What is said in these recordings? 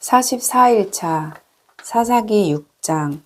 44일차 사사기 6장.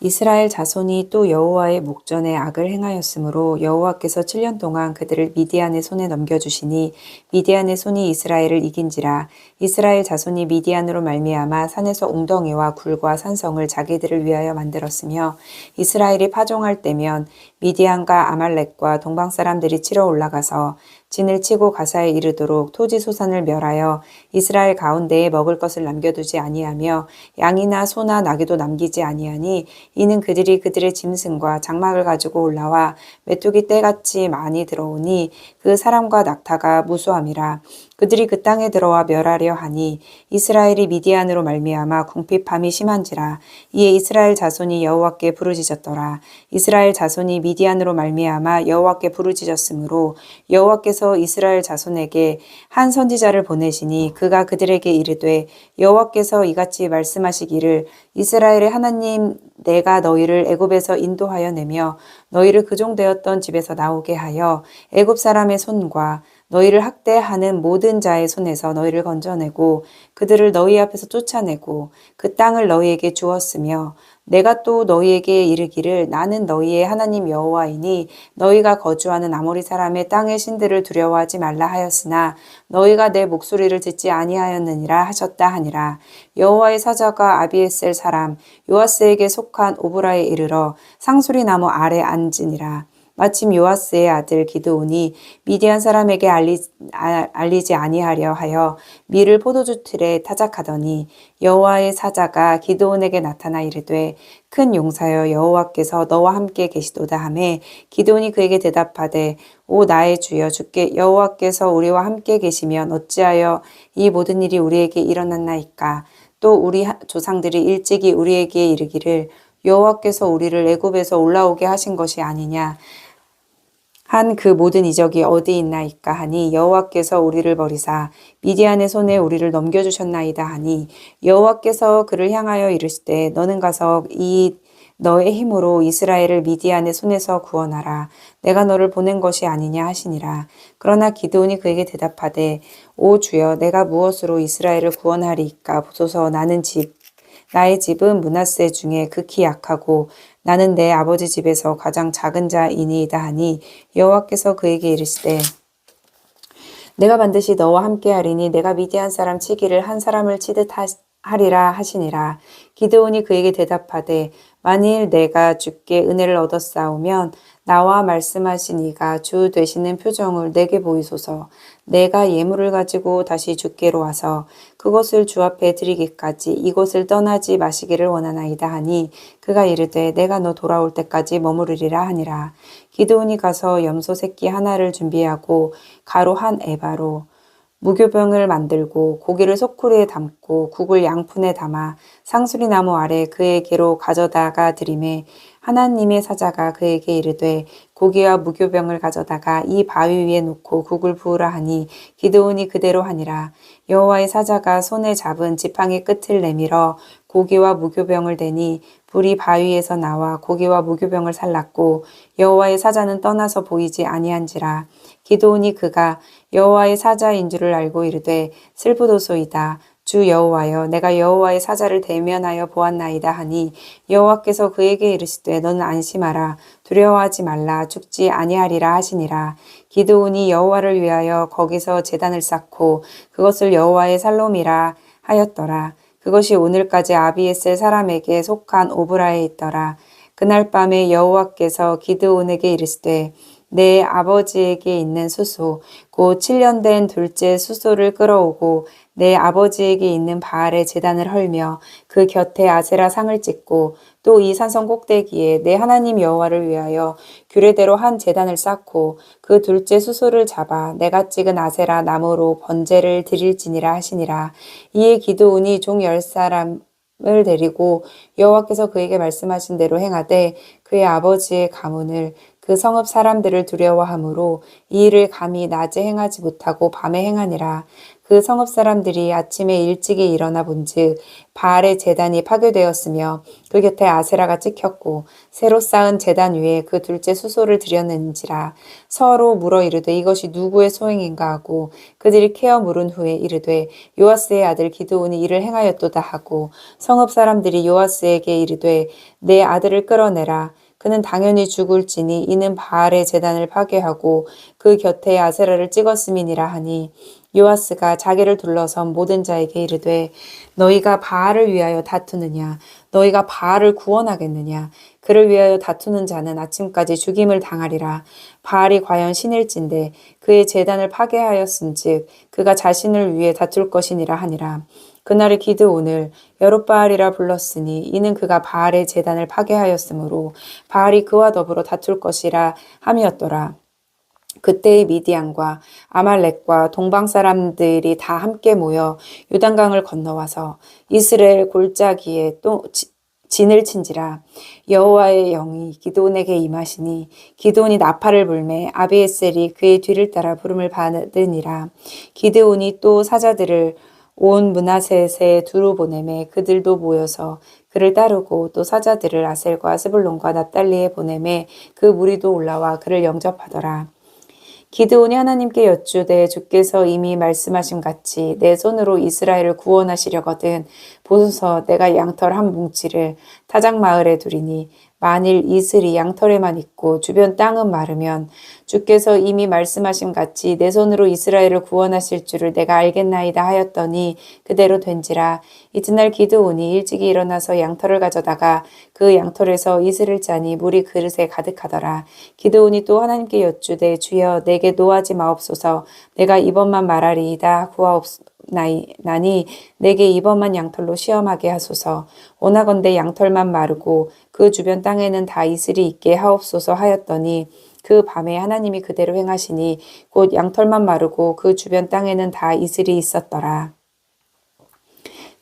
이스라엘 자손이 또 여호와의 목전에 악을 행하였으므로 여호와께서 7년 동안 그들을 미디안의 손에 넘겨주시니 미디안의 손이 이스라엘을 이긴지라. 이스라엘 자손이 미디안으로 말미암아 산에서 웅덩이와 굴과 산성을 자기들을 위하여 만들었으며 이스라엘이 파종할 때면 미디안과 아말렉과 동방 사람들이 치러 올라가서 진을 치고 가사에 이르도록 토지 소산을 멸하여 이스라엘 가운데에 먹을 것을 남겨두지 아니하며 양이나 소나 나귀도 남기지 아니하니 이는 그들이 그들의 짐승과 장막을 가지고 올라와 메뚜기 떼같이 많이 들어오니 그 사람과 낙타가 무수함이라. 그들이 그 땅에 들어와 멸하려 하니 이스라엘이 미디안으로 말미암아 궁핍함이 심한지라. 이에 이스라엘 자손이 여호와께 부르짖었더라. 이스라엘 자손이 미디안으로 말미암아 여호와께 부르짖었으므로 여호와께서 이스라엘 자손에게 한 선지자를 보내시니 그가 그들에게 이르되 여호와께서 이같이 말씀하시기를 이스라엘의 하나님 내가 너희를 애굽에서 인도하여 내며 너희를 그종되었던 집에서 나오게 하여 애굽 사람의 손과 너희를 학대하는 모든 자의 손에서 너희를 건져내고 그들을 너희 앞에서 쫓아내고 그 땅을 너희에게 주었으며 내가 또 너희에게 이르기를 나는 너희의 하나님 여호와이니 너희가 거주하는 아모리 사람의 땅의 신들을 두려워하지 말라 하였으나 너희가 내 목소리를 듣지 아니하였느니라 하셨다 하니라. 여호와의 사자가 아비에셀 사람 요아스에게 속한 오브라에 이르러 상수리 나무 아래 앉으니라. 마침 요아스의 아들 기드온이 미디안 사람에게 알리지 아니하려 하여 밀을 포도주 틀에 타작하더니 여호와의 사자가 기드온에게 나타나 이르되 큰 용사여 여호와께서 너와 함께 계시도다 하매 기드온이 그에게 대답하되 오 나의 주여 주께 여호와께서 우리와 함께 계시면 어찌하여 이 모든 일이 우리에게 일어났나이까. 또 우리 조상들이 일찍이 우리에게 이르기를 여호와께서 우리를 애굽에서 올라오게 하신 것이 아니냐 한 그 모든 이적이 어디 있나이까 하니 여호와께서 우리를 버리사 미디안의 손에 우리를 넘겨주셨나이다 하니 여호와께서 그를 향하여 이르시되 너는 가서 이 너의 힘으로 이스라엘을 미디안의 손에서 구원하라. 내가 너를 보낸 것이 아니냐 하시니라. 그러나 기드온이 그에게 대답하되 오 주여 내가 무엇으로 이스라엘을 구원하리이까 보소서 나의 집은 므낫세 중에 극히 약하고 나는 내 아버지 집에서 가장 작은 자이니이다 하니 여호와께서 그에게 이르시되 내가 반드시 너와 함께하리니 내가 미디안 사람 치기를 한 사람을 치듯 하리라 하시니라. 기드온이 그에게 대답하되 만일 내가 주께 은혜를 얻었사오면 나와 말씀하신 이가 주 되시는 표정을 내게 보이소서. 내가 예물을 가지고 다시 주께로 와서 그것을 주 앞에 드리기까지 이곳을 떠나지 마시기를 원하나이다 하니 그가 이르되 내가 너 돌아올 때까지 머무르리라 하니라. 기드온이 가서 염소 새끼 하나를 준비하고 가루 한 에바로 무교병을 만들고 고기를 소쿠리에 담고 국을 양푼에 담아 상수리 나무 아래 그에게로 가져다가 드리매 하나님의 사자가 그에게 이르되 고기와 무교병을 가져다가 이 바위 위에 놓고 국을 부으라 하니 기드온이 그대로 하니라. 여호와의 사자가 손에 잡은 지팡이 끝을 내밀어 고기와 무교병을 대니 불이 바위에서 나와 고기와 무교병을 살랐고 여호와의 사자는 떠나서 보이지 아니한지라. 기드온이 그가 여호와의 사자인 줄을 알고 이르되 슬프도소이다. 주 여호와여 내가 여호와의 사자를 대면하여 보았나이다 하니 여호와께서 그에게 이르시되 너는 안심하라 두려워하지 말라 죽지 아니하리라 하시니라. 기드온이 여호와를 위하여 거기서 제단을 쌓고 그것을 여호와의 살롬이라 하였더라. 그것이 오늘까지 아비에셀 사람에게 속한 오브라에 있더라. 그날 밤에 여호와께서 기드온에게 이르시되 내 아버지에게 있는 수소 곧 7년 된 둘째 수소를 끌어오고 내 아버지에게 있는 바알의 제단을 헐며 그 곁에 아세라 상을 찍고 또 이 산성 꼭대기에 내 하나님 여호와를 위하여 규례대로 한 제단을 쌓고 그 둘째 수소를 잡아 내가 찍은 아세라 나무로 번제를 드릴지니라 하시니라. 이에 기드온이 종 10사람을 데리고 여호와께서 그에게 말씀하신 대로 행하되 그의 아버지의 가문을 그 성읍 사람들을 두려워하므로 이 일을 감히 낮에 행하지 못하고 밤에 행하니라. 그 성읍 사람들이 아침에 일찍이 일어나 본즉 바알의 제단이 파괴되었으며 그 곁에 아세라가 찍혔고 새로 쌓은 제단 위에 그 둘째 수소를 드렸는지라. 서로 물어 이르되 이것이 누구의 소행인가 하고 그들이 캐어 물은 후에 이르되 요아스의 아들 기드온이 이를 행하였도다 하고 성읍 사람들이 요아스에게 이르되 내 아들을 끌어내라. 그는 당연히 죽을지니 이는 바알의 제단을 파괴하고 그 곁에 아세라를 찍었음이니라 하니 요아스가 자기를 둘러선 모든 자에게 이르되 너희가 바알을 위하여 다투느냐 너희가 바알을 구원하겠느냐 그를 위하여 다투는 자는 아침까지 죽임을 당하리라. 바알이 과연 신일진데 그의 제단을 파괴하였은즉 그가 자신을 위해 다툴 것이니라 하니라. 그날의 기드온을 여룻바알이라 불렀으니 이는 그가 바알의 제단을 파괴하였으므로 바알이 그와 더불어 다툴 것이라 함이었더라. 그때의 미디안과 아말렉과 동방 사람들이 다 함께 모여 요단강을 건너와서 이스라엘 골짜기에 또 진을 친지라. 여호와의 영이 기드온에게 임하시니 기드온이 나팔을 불매 아비에셀이 그의 뒤를 따라 부름을 받으니라. 기드온이 또 사자들을 온 므낫셋에 두루 보내매 그들도 모여서 그를 따르고 또 사자들을 아셀과 스불론과 납달리에 보내매 그 무리도 올라와 그를 영접하더라. 기드온이 하나님께 여쭈되 주께서 이미 말씀하신 같이 내 손으로 이스라엘을 구원하시려거든 보소서 내가 양털 한 뭉치를 타작 마을에 두리니 만일 이슬이 양털에만 있고 주변 땅은 마르면 주께서 이미 말씀하신 같이 내 손으로 이스라엘을 구원하실 줄을 내가 알겠나이다 하였더니 그대로 된지라. 이튿날 기드온이 일찍이 일어나서 양털을 가져다가 그 양털에서 이슬을 짜니 물이 그릇에 가득하더라. 기드온이 또 하나님께 여쭈되 주여 내게 노하지 마옵소서 내가 이번만 말하리이다 구하옵나니 내게 이번만 양털로 시험하게 하소서. 원하건대 양털만 마르고 그 주변 땅에는 다 이슬이 있게 하옵소서 하였더니 그 밤에 하나님이 그대로 행하시니 곧 양털만 마르고 그 주변 땅에는 다 이슬이 있었더라.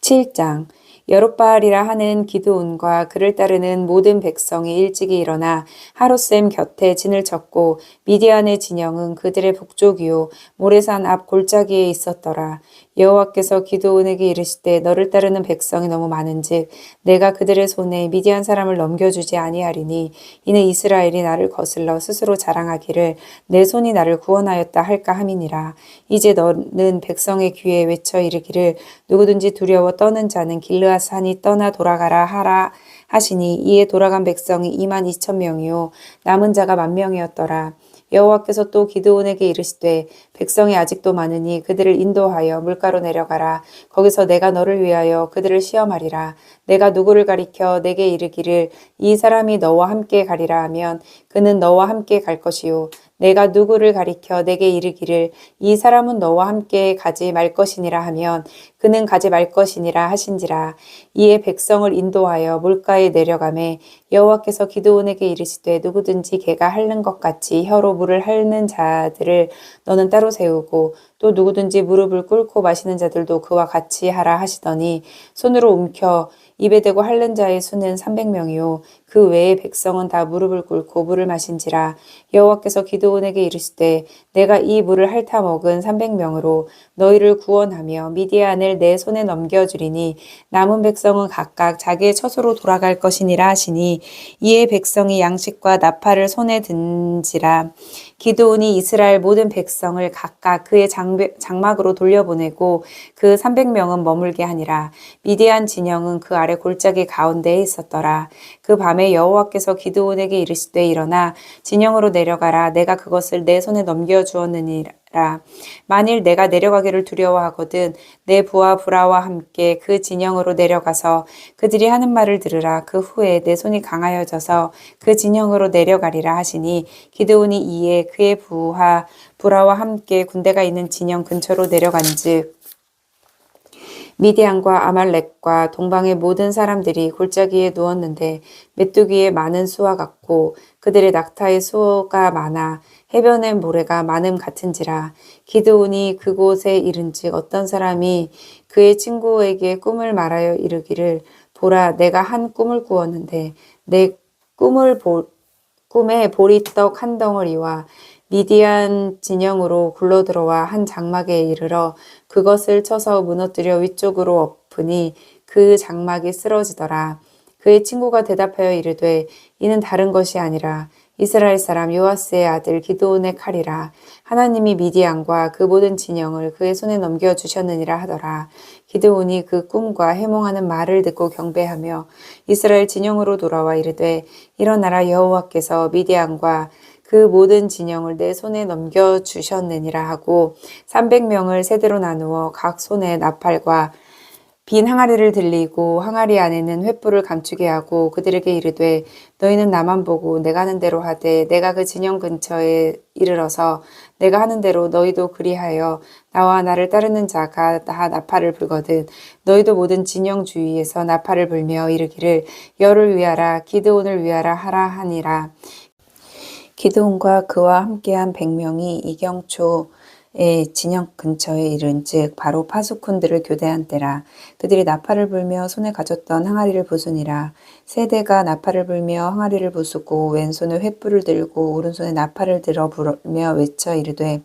7장 여룻바알이라 하는 기드온과 그를 따르는 모든 백성이 일찍이 일어나 하롯셈 곁에 진을 쳤고 미디안의 진영은 그들의 북쪽이요 모레산 앞 골짜기에 있었더라. 여호와께서 기드온에게 이르시되 너를 따르는 백성이 너무 많은즉 내가 그들의 손에 미디안 사람을 넘겨주지 아니하리니 이는 이스라엘이 나를 거슬러 스스로 자랑하기를 내 손이 나를 구원하였다 할까 함이니라. 이제 너는 백성의 귀에 외쳐 이르기를 누구든지 두려워 떠는 자는 길르앗 산이 떠나 돌아가라 하라 하시니 이에 돌아간 백성이 22,000명이요 남은 자가 10,000명이었더라. 여호와께서 또 기드온에게 이르시되 백성이 아직도 많으니 그들을 인도하여 물가로 내려가라. 거기서 내가 너를 위하여 그들을 시험하리라. 내가 누구를 가리켜 내게 이르기를 이 사람이 너와 함께 가리라 하면 그는 너와 함께 갈 것이요 내가 누구를 가리켜 내게 이르기를 이 사람은 너와 함께 가지 말 것이니라 하면 그는 가지 말 것이니라 하신지라. 이에 백성을 인도하여 물가에 내려가매 여호와께서 기드온에게 이르시되 누구든지 개가 핥는 것 같이 혀로 물을 핥는 자들을 너는 따로 세우고 또 누구든지 무릎을 꿇고 마시는 자들도 그와 같이 하라 하시더니 손으로 움켜 입에 대고 핥는 자의 수는 300명이요 그 외의 백성은 다 무릎을 꿇고 물을 마신지라. 여호와께서 기드온에게 이르시되 내가 이 물을 핥아 먹은 300명으로 너희를 구원하며 미디안을 내 손에 넘겨주리니 남은 백성은 각각 자기의 처소로 돌아갈 것이니라 하시니 이에 백성이 양식과 나팔을 손에 든지라. 기드온이 이스라엘 모든 백성을 각각 그의 장막으로 돌려보내고 그 300명은 머물게 하니라. 미디안 진영은 그 아래 골짜기 가운데에 있었더라. 그 밤에 여호와께서 기드온에게 이르시되 일어나 진영으로 내려가라. 내가 그것을 내 손에 넘겨주었느니라. 만일 내가 내려가기를 두려워하거든 내 부하 브라와 함께 그 진영으로 내려가서 그들이 하는 말을 들으라. 그 후에 내 손이 강하여져서 그 진영으로 내려가리라 하시니 기드온이 이에 그의 부하 브라와 함께 군대가 있는 진영 근처로 내려간즉 미디안과 아말렉과 동방의 모든 사람들이 골짜기에 누웠는데 메뚜기의 많은 수와 같고 그들의 낙타의 수가 많아 해변의 모래가 많음 같은지라. 기드온이 그곳에 이른즉 어떤 사람이 그의 친구에게 꿈을 말하여 이르기를 보라 내가 한 꿈을 꾸었는데 내 꿈에 보리떡 한 덩어리와 미디안 진영으로 굴러들어와 한 장막에 이르러 그것을 쳐서 무너뜨려 위쪽으로 엎으니 그 장막이 쓰러지더라. 그의 친구가 대답하여 이르되 이는 다른 것이 아니라 이스라엘 사람 요아스의 아들 기드온의 칼이라. 하나님이 미디안과 그 모든 진영을 그의 손에 넘겨주셨느니라 하더라. 기드온이 그 꿈과 해몽하는 말을 듣고 경배하며 이스라엘 진영으로 돌아와 이르되 일어나라, 여호와께서 미디안과 그 모든 진영을 내 손에 넘겨주셨느니라 하고 300명을 세대로 나누어 각 손에 나팔과 빈 항아리를 들리고 항아리 안에는 횃불을 감추게 하고 그들에게 이르되 너희는 나만 보고 내가 하는 대로 하되 내가 그 진영 근처에 이르러서 내가 하는 대로 너희도 그리하여 나와 나를 따르는 자가 다 나팔을 불거든 너희도 모든 진영 주위에서 나팔을 불며 이르기를 여를 위하라 기드온을 위하라 하라 하니라. 기드온과 그와 함께한 100명이 이경초의 진영 근처에 이른즉 바로 파수꾼들을 교대한 때라. 그들이 나팔을 불며 손에 가졌던 항아리를 부수니라. 세대가 나팔을 불며 항아리를 부수고 왼손에 횃불을 들고 오른손에 나팔을 들어 불며 외쳐 이르되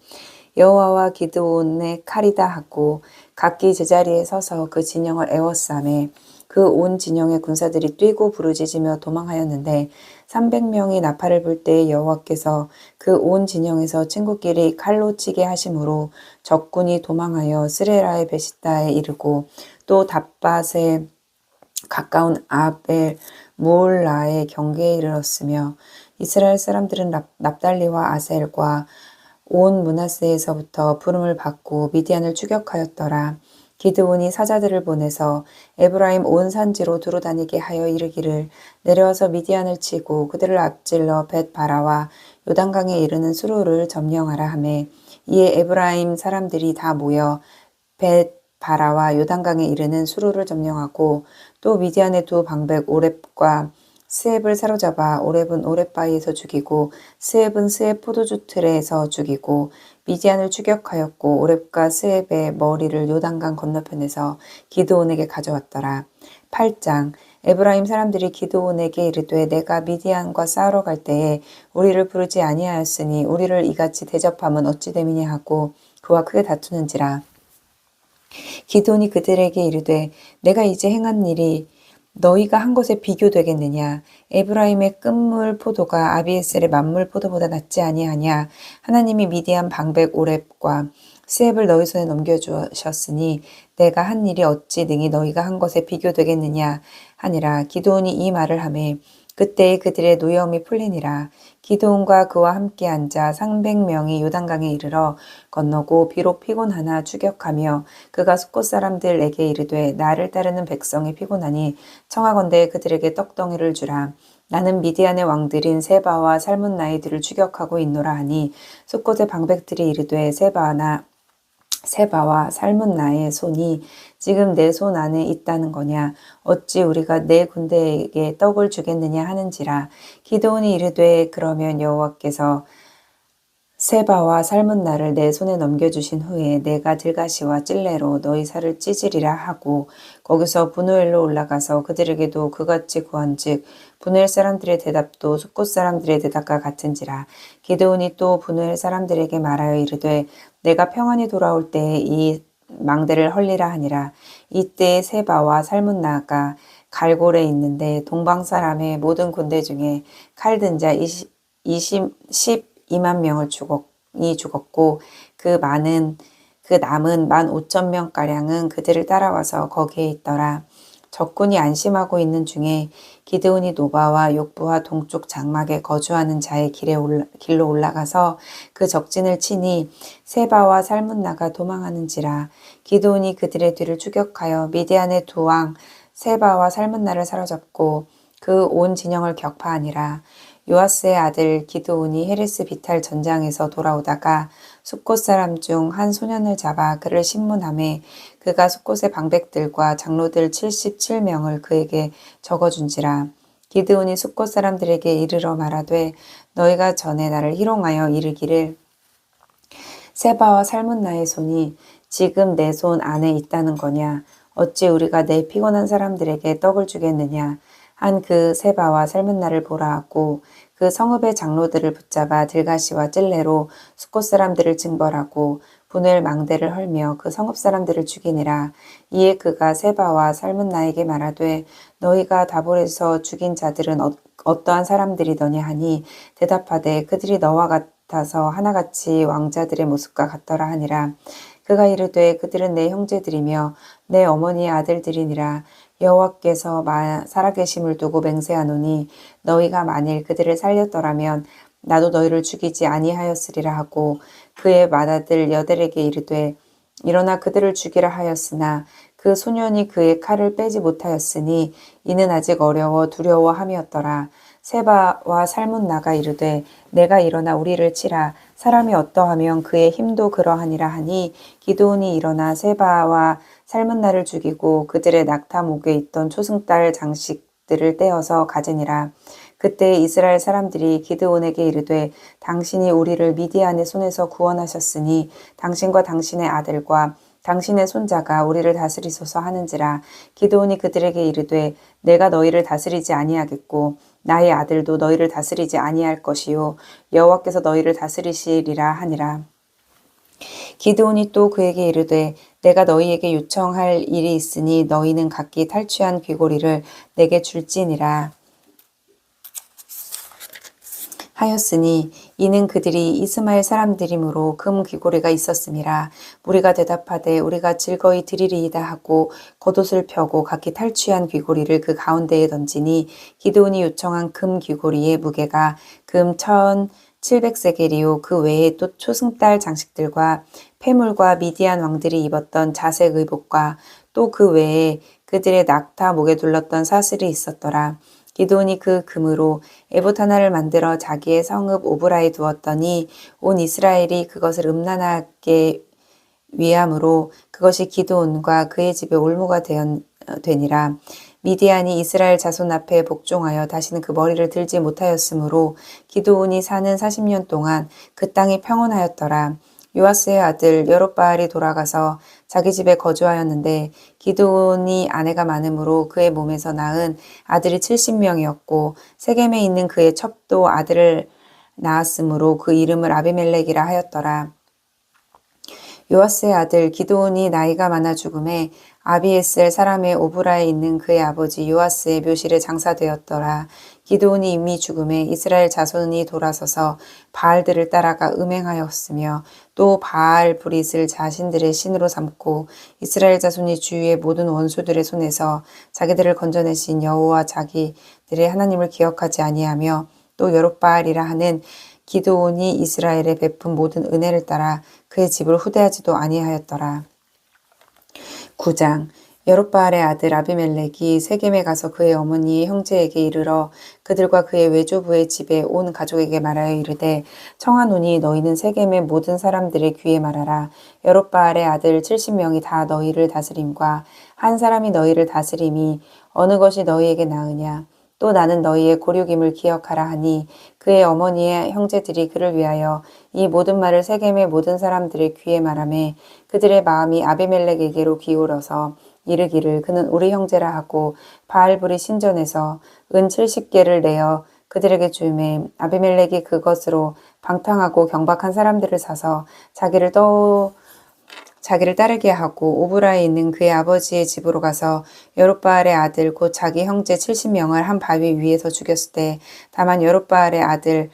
여호와와 기드온의 칼이다 하고 각기 제자리에 서서 그 진영을 에워싸매 그 온 진영의 군사들이 뛰고 부르짖으며 도망하였는데 300명이 나팔을 불 때 여호와께서 그 온 진영에서 친구끼리 칼로 치게 하심으로 적군이 도망하여 스레라의 베시다에 이르고 또 답밭에 가까운 아벨 무올라의 경계에 이르렀으며 이스라엘 사람들은 납달리와 아셀과 온 므낫세에서부터 부름을 받고 미디안을 추격하였더라. 기드온이 사자들을 보내서 에브라임 온 산지로 두루다니게 하여 이르기를 내려와서 미디안을 치고 그들을 앞질러 벳바라와 요단강에 이르는 수로를 점령하라 하매 이에 에브라임 사람들이 다 모여 벳바라와 요단강에 이르는 수로를 점령하고 또 미디안의 두 방백 오렙과 스앱을 사로잡아 오렙은 오렙바위에서 죽이고 스앱은 스앱 포도주 틀에서 죽이고 미디안을 추격하였고 오렙과 스앱의 머리를 요단강 건너편에서 기드온에게 가져왔더라. 8장 에브라임 사람들이 기드온에게 이르되 내가 미디안과 싸우러 갈 때에 우리를 부르지 아니하였으니 우리를 이같이 대접함은 어찌 됨이냐 하고 그와 크게 다투는지라. 기드온이 그들에게 이르되 내가 이제 행한 일이 너희가 한 것에 비교되겠느냐? 에브라임의 끝물 포도가 아비에셀의 만물 포도보다 낫지 아니하냐? 하나님이 미디안 방백 오렙과 스앱을 너희 손에 넘겨주셨으니 내가 한 일이 어찌 능히 너희가 한 것에 비교되겠느냐 하니라. 기드온이 이 말을 하매 그때에 그들의 노여움이 풀리니라. 기드온과 그와 함께 앉아 300명이 요단강에 이르러 건너고 비록 피곤하나 추격하며 그가 숫곳 사람들에게 이르되 나를 따르는 백성이 피곤하니 청하건대 그들에게 떡덩이를 주라. 나는 미디안의 왕들인 세바와 살문나이들을 추격하고 있노라 하니 숫곳의 방백들이 이르되 세바와 살문나의 손이 지금 내 손 안에 있다는 거냐? 어찌 우리가 내 군대에게 떡을 주겠느냐 하는지라. 기드온이 이르되 그러면 여호와께서 세바와 살문나를 내 손에 넘겨주신 후에 내가 들가시와 찔레로 너희 살을 찢으리라 하고 거기서 분우엘로 올라가서 그들에게도 그같이 구한즉 분우엘 사람들의 대답도 숫곳 사람들의 대답과 같은지라. 기드온이 또 분우엘 사람들에게 말하여 이르되 내가 평안히 돌아올 때에 이 망대를 헐리라 하니라. 이때 세바와 살문나가 갈골에 있는데 동방 사람의 모든 군대 중에 칼든 자 12만 명을 죽었고 그 남은 15,000명가량은 그들을 따라와서 거기에 있더라. 적군이 안심하고 있는 중에 기드온이 노바와 욕부와 동쪽 장막에 거주하는 자의 길로 올라가서 그 적진을 치니 세바와 살문나가 도망하는지라. 기드온이 그들의 뒤를 추격하여 미디안의 두 왕 세바와 살문나를 사로잡고 그 온 진영을 격파하니라. 요아스의 아들 기드온이 헤레스 비탈 전장에서 돌아오다가 숫곳 사람 중 한 소년을 잡아 그를 신문하매 그가 숫곳의 방백들과 장로들 77명을 그에게 적어준지라. 기드온이 숫곳 사람들에게 이르러 말하되 너희가 전에 나를 희롱하여 이르기를 세바와 살문나의 손이 지금 내 손 안에 있다는 거냐? 어찌 우리가 내 피곤한 사람들에게 떡을 주겠느냐? 한 그 세바와 살문나를 보라 하고 그 성읍의 장로들을 붙잡아 들가시와 찔레로 숫곳 사람들을 징벌하고 분을 망대를 헐며 그 성읍 사람들을 죽이니라. 이에 그가 세바와 살문나에게 말하되 너희가 다볼에서 죽인 자들은 어떠한 사람들이더냐 하니 대답하되 그들이 너와 같아서 하나같이 왕자들의 모습과 같더라 하니라. 그가 이르되 그들은 내 형제들이며 내 어머니의 아들들이니라. 여호와께서 살아계심을 두고 맹세하노니 너희가 만일 그들을 살렸더라면 나도 너희를 죽이지 아니하였으리라 하고 그의 맏아들 여델에게 이르되 일어나 그들을 죽이라 하였으나 그 소년이 그의 칼을 빼지 못하였으니 이는 아직 어려워 두려워함이었더라. 세바와 살문나가 이르되 내가 일어나 우리를 치라. 사람이 어떠하면 그의 힘도 그러하니라 하니 기드온이 일어나 세바와 살문나를 죽이고 그들의 낙타 목에 있던 초승달 장식들을 떼어서 가지니라. 그때 이스라엘 사람들이 기드온에게 이르되 당신이 우리를 미디안의 손에서 구원하셨으니 당신과 당신의 아들과 당신의 손자가 우리를 다스리소서 하는지라. 기드온이 그들에게 이르되 내가 너희를 다스리지 아니하겠고 나의 아들도 너희를 다스리지 아니할 것이요 여호와께서 너희를 다스리시리라 하니라. 기드온이 또 그에게 이르되 내가 너희에게 요청할 일이 있으니 너희는 각기 탈취한 귀고리를 내게 줄지니라 하였으니 이는 그들이 이스마엘 사람들이므로 금 귀고리가 있었음이라. 무리가 대답하되 우리가 즐거이 드리리이다 하고 겉옷을 펴고 각기 탈취한 귀고리를 그 가운데에 던지니 기드온이 요청한 금 귀고리의 무게가 금 1700세겔이요 그 외에 또 초승달 장식들과 폐물과 미디안 왕들이 입었던 자색 의복과 또 그 외에 그들의 낙타 목에 둘렀던 사슬이 있었더라. 기드온이 그 금으로 에봇 하나를 만들어 자기의 성읍 오브라에 두었더니 온 이스라엘이 그것을 음란하게 위함으로 그것이 기드온과 그의 집에 올무가 되니라. 미디안이 이스라엘 자손 앞에 복종하여 다시는 그 머리를 들지 못하였으므로 기드온이 사는 40년 동안 그 땅이 평온하였더라. 요아스의 아들 여롯바알이 돌아가서 자기 집에 거주하였는데 기드온이 아내가 많으므로 그의 몸에서 낳은 아들이 70명이었고 세겜에 있는 그의 첩도 아들을 낳았으므로 그 이름을 아비멜렉이라 하였더라. 요아스의 아들 기드온이 나이가 많아 죽음에 아비에셀 사람의 오브라에 있는 그의 아버지 요아스의 묘실에 장사되었더라. 기드온이 이미 죽음에 이스라엘 자손이 돌아서서 바알들을 따라가 음행하였으며 또 바알 브릿을 자신들의 신으로 삼고 이스라엘 자손이 주위의 모든 원수들의 손에서 자기들을 건져내신 여호와 자기들의 하나님을 기억하지 아니하며 또 여롯바알이라 하는 기드온이 이스라엘에 베푼 모든 은혜를 따라 그의 집을 후대하지도 아니하였더라. 9장 여롯바알의 아들 아비멜렉이 세겜에 가서 그의 어머니의 형제에게 이르러 그들과 그의 외조부의 집에 온 가족에게 말하여 이르되 청하노니 너희는 세겜의 모든 사람들의 귀에 말하라. 여롯바알의 아들 70명이 다 너희를 다스림과 한 사람이 너희를 다스림이 어느 것이 너희에게 나으냐. 또 나는 너희의 고륙임을 기억하라 하니 그의 어머니의 형제들이 그를 위하여 이 모든 말을 세겜의 모든 사람들의 귀에 말하매 그들의 마음이 아비멜렉에게로 기울어서 이르기를 그는 우리 형제라 하고 바알불이 신전에서 은 70개를 내어 그들에게 주매 아비멜렉이 그것으로 방탕하고 경박한 사람들을 사서 자기를 따르게 하고 오브라에 있는 그의 아버지의 집으로 가서 여롯바알의 아들 곧 자기 형제 70명을 한 바위 위에서 죽였을 때 다만 여롯바알의 아들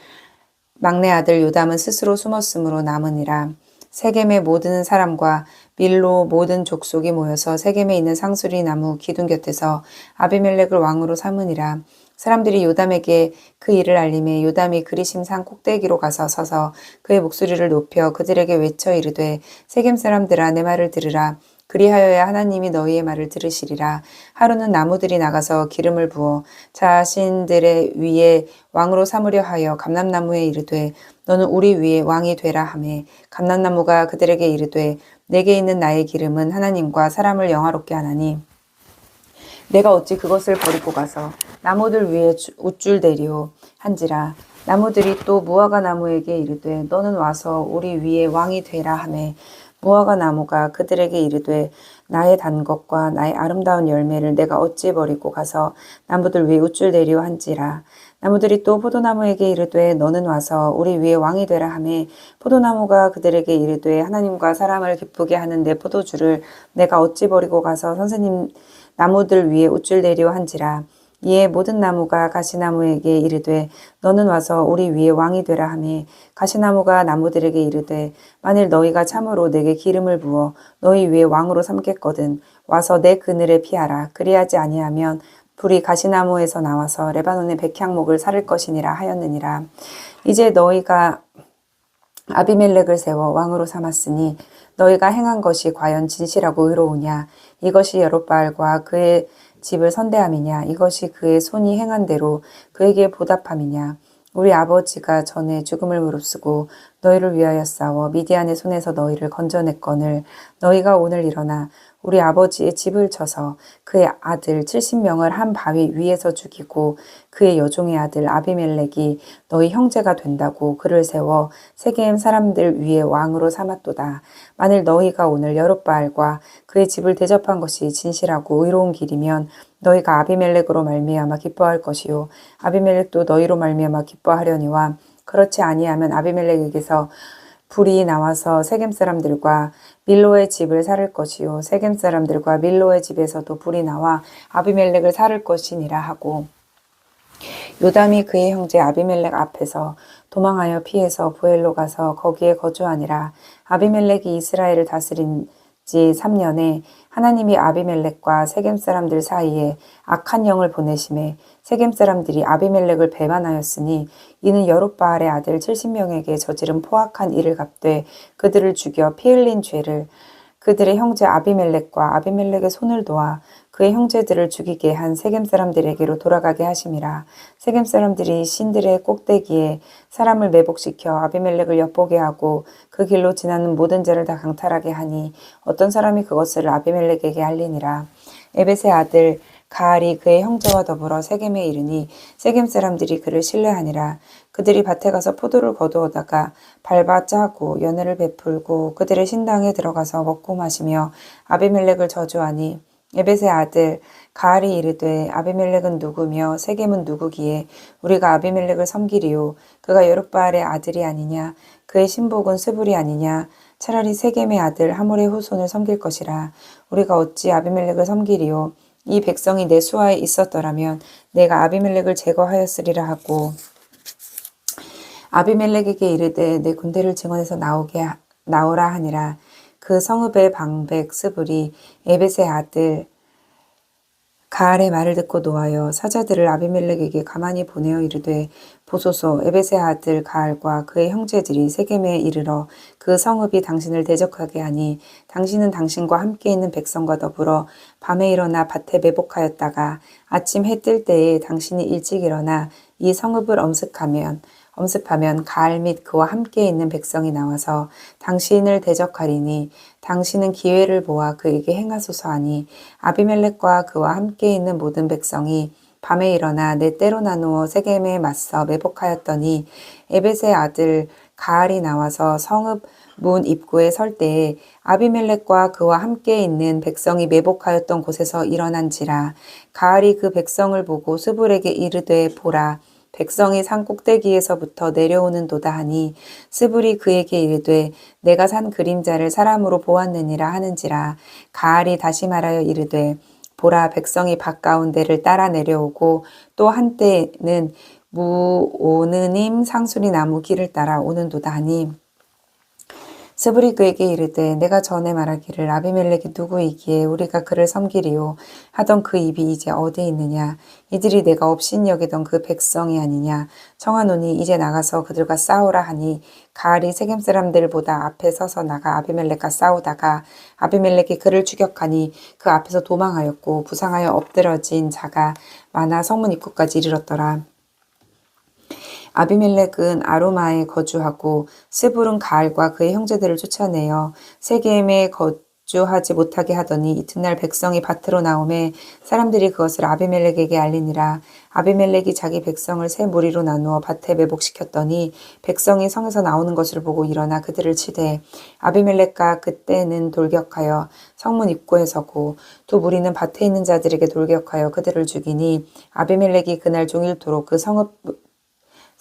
막내 아들 요담은 스스로 숨었으므로 남으니라. 세겜의 모든 사람과 밀로 모든 족속이 모여서 세겜에 있는 상수리 나무 기둥 곁에서 아비멜렉을 왕으로 삼으니라. 사람들이 요담에게 그 일을 알림해 요담이 그리심 산 꼭대기로 가서 서서 그의 목소리를 높여 그들에게 외쳐 이르되 세겜 사람들아 내 말을 들으라. 그리하여야 하나님이 너희의 말을 들으시리라. 하루는 나무들이 나가서 기름을 부어 자신들의 위에 왕으로 삼으려 하여 감람나무에 이르되 너는 우리 위에 왕이 되라 하매 감람나무가 그들에게 이르되 내게 있는 나의 기름은 하나님과 사람을 영화롭게 하나니 내가 어찌 그것을 버리고 가서 나무들 위에 우쭐대리오 한지라. 나무들이 또 무화과 나무에게 이르되 너는 와서 우리 위에 왕이 되라 하매 무화과 나무가 그들에게 이르되 나의 단 것과 나의 아름다운 열매를 내가 어찌 버리고 가서 나무들 위에 우쭐대리오 한지라. 나무들이 또 포도나무에게 이르되 너는 와서 우리 위에 왕이 되라 하매 포도나무가 그들에게 이르되 하나님과 사람을 기쁘게 하는 내 포도주를 내가 어찌 버리고 가서 선생님 나무들 위에 우쭐 내려 한지라. 이에 모든 나무가 가시나무에게 이르되 너는 와서 우리 위에 왕이 되라 하매 가시나무가 나무들에게 이르되 만일 너희가 참으로 내게 기름을 부어 너희 위에 왕으로 삼겠거든 와서 내 그늘에 피하라. 그리하지 아니하면 불이 가시나무에서 나와서 레바논의 백향목을 사를 것이니라 하였느니라. 이제 너희가 아비멜렉을 세워 왕으로 삼았으니 너희가 행한 것이 과연 진실하고 의로우냐? 이것이 여롯바알과 그의 집을 선대함이냐? 이것이 그의 손이 행한 대로 그에게 보답함이냐? 우리 아버지가 전에 죽음을 무릅쓰고 너희를 위하여 싸워 미디안의 손에서 너희를 건져냈거늘 너희가 오늘 일어나 우리 아버지의 집을 쳐서 그의 아들 70명을 한 바위 위에서 죽이고 그의 여종의 아들 아비멜렉이 너희 형제가 된다고 그를 세워 세겜 사람들 위에 왕으로 삼았도다. 만일 너희가 오늘 여롯바알과 그의 집을 대접한 것이 진실하고 의로운 길이면 너희가 아비멜렉으로 말미암아 기뻐할 것이요 아비멜렉도 너희로 말미암아 기뻐하려니와 그렇지 아니하면 아비멜렉에게서 불이 나와서 세겜 사람들과 밀로의 집을 살을 것이요 세겜 사람들과 밀로의 집에서도 불이 나와 아비멜렉을 살을 것이니라 하고 요담이 그의 형제 아비멜렉 앞에서 도망하여 피해서 부엘로 가서 거기에 거주하니라. 아비멜렉이 이스라엘을 다스린 지 3년에 하나님이 아비멜렉과 세겜 사람들 사이에 악한 영을 보내심에 세겜 사람들이 아비멜렉을 배반하였으니 이는 여롯바알의 아들 70명에게 저지른 포악한 일을 갚되 그들을 죽여 피 흘린 죄를 그들의 형제 아비멜렉과 아비멜렉의 손을 도와 그의 형제들을 죽이게 한 세겜 사람들에게로 돌아가게 하심이라. 세겜 사람들이 신들의 꼭대기에 사람을 매복시켜 아비멜렉을 엿보게 하고 그 길로 지나는 모든 자를 다 강탈하게 하니 어떤 사람이 그것을 아비멜렉에게 알리니라. 에벳의 아들 가알이 그의 형제와 더불어 세겜에 이르니 세겜 사람들이 그를 신뢰하니라. 그들이 밭에 가서 포도를 거두어다가 밟아 짜고 연회를 베풀고 그들의 신당에 들어가서 먹고 마시며 아비멜렉을 저주하니 에벳의 아들 가알이 이르되 아비멜렉은 누구며 세겜은 누구기에 우리가 아비멜렉을 섬기리요 그가 여롯바알의 아들이 아니냐 그의 신복은 스불이 아니냐 차라리 세겜의 아들 하몰의 후손을 섬길 것이라 우리가 어찌 아비멜렉을 섬기리요 이 백성이 내 수하에 있었더라면 내가 아비멜렉을 제거하였으리라 하고 아비멜렉에게 이르되 내 군대를 증원해서 나오라 하니라. 그 성읍의 방백 스불이 에벳의 아들 가알의 말을 듣고 노하여 사자들을 아비멜렉에게 가만히 보내어 이르되 보소서 에벳의 아들 가알과 그의 형제들이 세겜에 이르러 그 성읍이 당신을 대적하게 하니 당신은 당신과 함께 있는 백성과 더불어 밤에 일어나 밭에 매복하였다가 아침 해 뜰 때에 당신이 일찍 일어나 이 성읍을 엄습하면 가알 및 그와 함께 있는 백성이 나와서 당신을 대적하리니 당신은 기회를 보아 그에게 행하소서 하니 아비멜렉과 그와 함께 있는 모든 백성이 밤에 일어나 내 때로 나누어 세겜에 맞서 매복하였더니 에벳의 아들 가알이 나와서 성읍 문 입구에 설 때에 아비멜렉과 그와 함께 있는 백성이 매복하였던 곳에서 일어난지라 가알이 그 백성을 보고 스불에게 이르되 보라 백성이 산 꼭대기에서부터 내려오는 도다 하니 스불이 그에게 이르되 내가 산 그림자를 사람으로 보았느니라 하는지라 가알이 다시 말하여 이르되 보라 백성이 밭 가운데를 따라 내려오고 또 한때는 무오느님 상수리 나무 길을 따라 오는도다 하니 스불이 그에게 이르되 내가 전에 말하기를 아비멜렉이 누구이기에 우리가 그를 섬기리요 하던 그 입이 이제 어디 있느냐 이들이 내가 업신 여기던 그 백성이 아니냐 청하노니 이제 나가서 그들과 싸우라 하니 가알이 세겜 사람들보다 앞에 서서 나가 아비멜렉과 싸우다가 아비멜렉이 그를 추격하니 그 앞에서 도망하였고 부상하여 엎드러진 자가 많아 성문 입구까지 이르렀더라. 아비멜렉은 아로마에 거주하고 스불은 가알과 그의 형제들을 쫓아내어 세겜에 식주하지 못하게 하더니 이튿날 백성이 밭으로 나오매 사람들이 그것을 아비멜렉에게 알리니라. 아비멜렉이 자기 백성을 세 무리로 나누어 밭에 매복시켰더니 백성이 성에서 나오는 것을 보고 일어나 그들을 치되 아비멜렉과 그때는 돌격하여 성문 입구에 서고 두 무리는 밭에 있는 자들에게 돌격하여 그들을 죽이니 아비멜렉이 그날 종일토록 그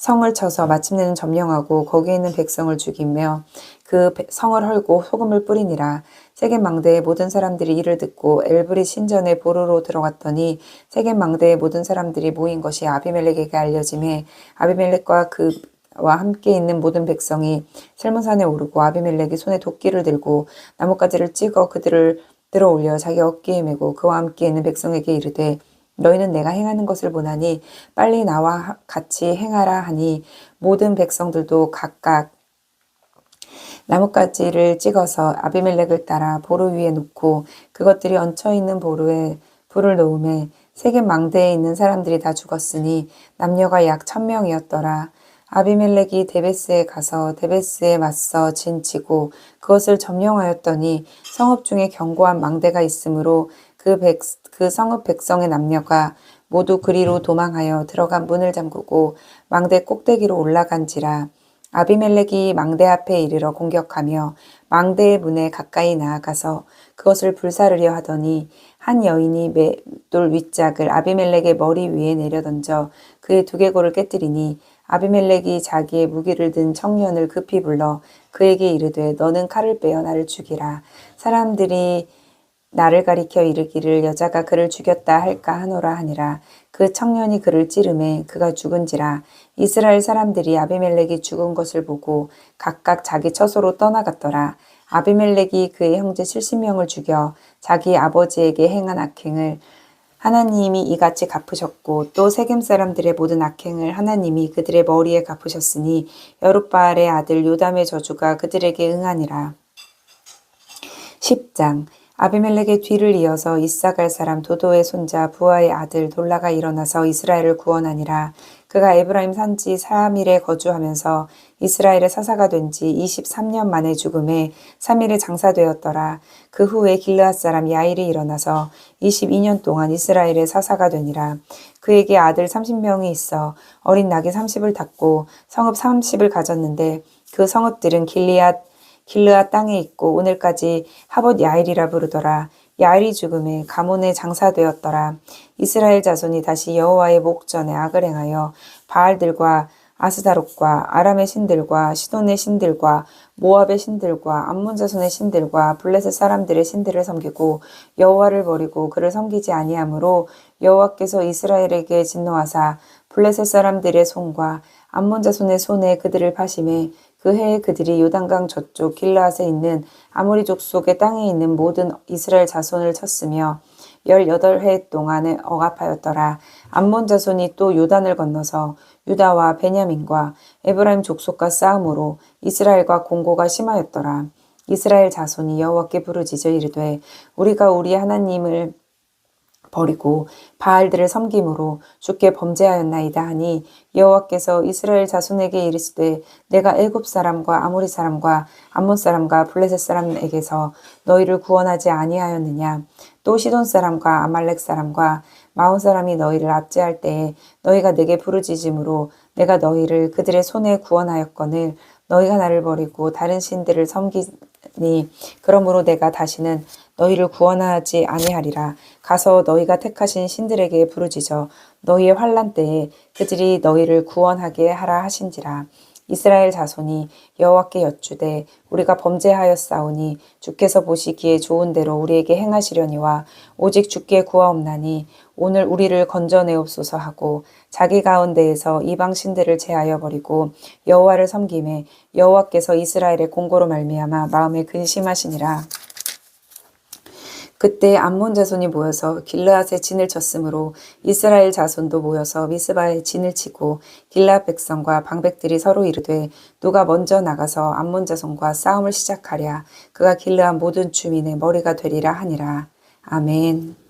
성을 쳐서 마침내는 점령하고 거기에 있는 백성을 죽이며 그 성을 헐고 소금을 뿌리니라. 세겜 망대의 모든 사람들이 이를 듣고 엘브리 신전에 보르러 들어갔더니 세겜 망대의 모든 사람들이 모인 것이 아비멜렉에게 알려짐에 아비멜렉과 그와 함께 있는 모든 백성이 셀문산에 오르고 아비멜렉이 손에 도끼를 들고 나뭇가지를 찍어 그들을 들어올려 자기 어깨에 메고 그와 함께 있는 백성에게 이르되 너희는 내가 행하는 것을 보나니 빨리 나와 같이 행하라 하니 모든 백성들도 각각 나뭇가지를 찍어서 아비멜렉을 따라 보루 위에 놓고 그것들이 얹혀있는 보루에 불을 놓음에 세겜 망대에 있는 사람들이 다 죽었으니 남녀가 약 1000명이었더라. 아비멜렉이 데베스에 가서 데베스에 맞서 진치고 그것을 점령하였더니 성읍 중에 견고한 망대가 있으므로 그 성읍 백성의 남녀가 모두 그리로 도망하여 들어가 문을 잠그고 망대 꼭대기로 올라간지라. 아비멜렉이 망대 앞에 이르러 공격하며 망대의 문에 가까이 나아가서 그것을 불사르려 하더니 한 여인이 맷돌 윗짝을 아비멜렉의 머리 위에 내려던져 그의 두개골을 깨뜨리니 아비멜렉이 자기의 무기를 든 청년을 급히 불러 그에게 이르되 너는 칼을 빼어 나를 죽이라. 사람들이 나를 가리켜 이르기를 여자가 그를 죽였다 할까 하노라 하니라. 그 청년이 그를 찌르매 그가 죽은지라. 이스라엘 사람들이 아비멜렉이 죽은 것을 보고 각각 자기 처소로 떠나갔더라. 아비멜렉이 그의 형제 70명을 죽여 자기 아버지에게 행한 악행을 하나님이 이같이 갚으셨고 또 세겜 사람들의 모든 악행을 하나님이 그들의 머리에 갚으셨으니 여룻바알의 아들 요담의 저주가 그들에게 응하니라. 10장 아비멜렉의 뒤를 이어서 이사갈 사람 도도의 손자 부하의 아들 돌라가 일어나서 이스라엘을 구원하니라. 그가 에브라임 산지 3일에 거주하면서 이스라엘의 사사가 된 지 23년 만에 죽음에 3일에 장사되었더라. 그 후에 길르앗 사람 야일이 일어나서 22년 동안 이스라엘의 사사가 되니라. 그에게 아들 30명이 있어 어린 낙이 30을 탔고 성읍 30을 가졌는데 그 성읍들은 길르앗 땅에 있고 오늘까지 하봇 야일이라 부르더라. 야일이 죽음에 가몬에 장사되었더라. 이스라엘 자손이 다시 여호와의 목전에 악을 행하여 바알들과 아스다롯과 아람의 신들과 시돈의 신들과 모압의 신들과 암몬 자손의 신들과 블레셋 사람들의 신들을 섬기고 여호와를 버리고 그를 섬기지 아니하므로 여호와께서 이스라엘에게 진노하사 블레셋 사람들의 손과 암몬 자손의 손에 그들을 파심해 그 해에 그들이 요단강 저쪽 길르앗에 있는 아모리 족속의 땅에 있는 모든 이스라엘 자손을 쳤으며 18해 동안에 억압하였더라. 암몬 자손이 또 요단을 건너서 유다와 베냐민과 에브라임 족속과 싸움으로 이스라엘과 공고가 심하였더라. 이스라엘 자손이 여호와께 부르짖어 이르되 우리가 우리 하나님을 버리고 바알들을 섬김으로 주께 범죄하였나이다 하니 여호와께서 이스라엘 자손에게 이르시되 내가 애굽 사람과 아모리 사람과 암몬 사람과 블레셋 사람에게서 너희를 구원하지 아니하였느냐. 또 시돈 사람과 아말렉 사람과 마온 사람이 너희를 압제할 때에 너희가 내게 부르짖음으로 내가 너희를 그들의 손에 구원하였거늘 너희가 나를 버리고 다른 신들을 섬기니 그러므로 내가 다시는 너희를 구원하지 아니하리라. 가서 너희가 택하신 신들에게 부르짖어 너희의 환난 때에 그들이 너희를 구원하게 하라 하신지라. 이스라엘 자손이 여호와께 여쭈되 우리가 범죄하였사오니 주께서 보시기에 좋은 대로 우리에게 행하시려니와 오직 주께 구하옵나니 오늘 우리를 건져내옵소서 하고 자기 가운데에서 이방 신들을 제하여 버리고 여호와를 섬김에 여호와께서 이스라엘의 공고로 말미암아 마음에 근심하시니라. 그때 암몬 자손이 모여서 길르앗에 진을 쳤으므로 이스라엘 자손도 모여서 미스바에 진을 치고 길르앗 백성과 방백들이 서로 이르되 누가 먼저 나가서 암몬 자손과 싸움을 시작하랴. 그가 길르앗 모든 주민의 머리가 되리라 하니라. 아멘.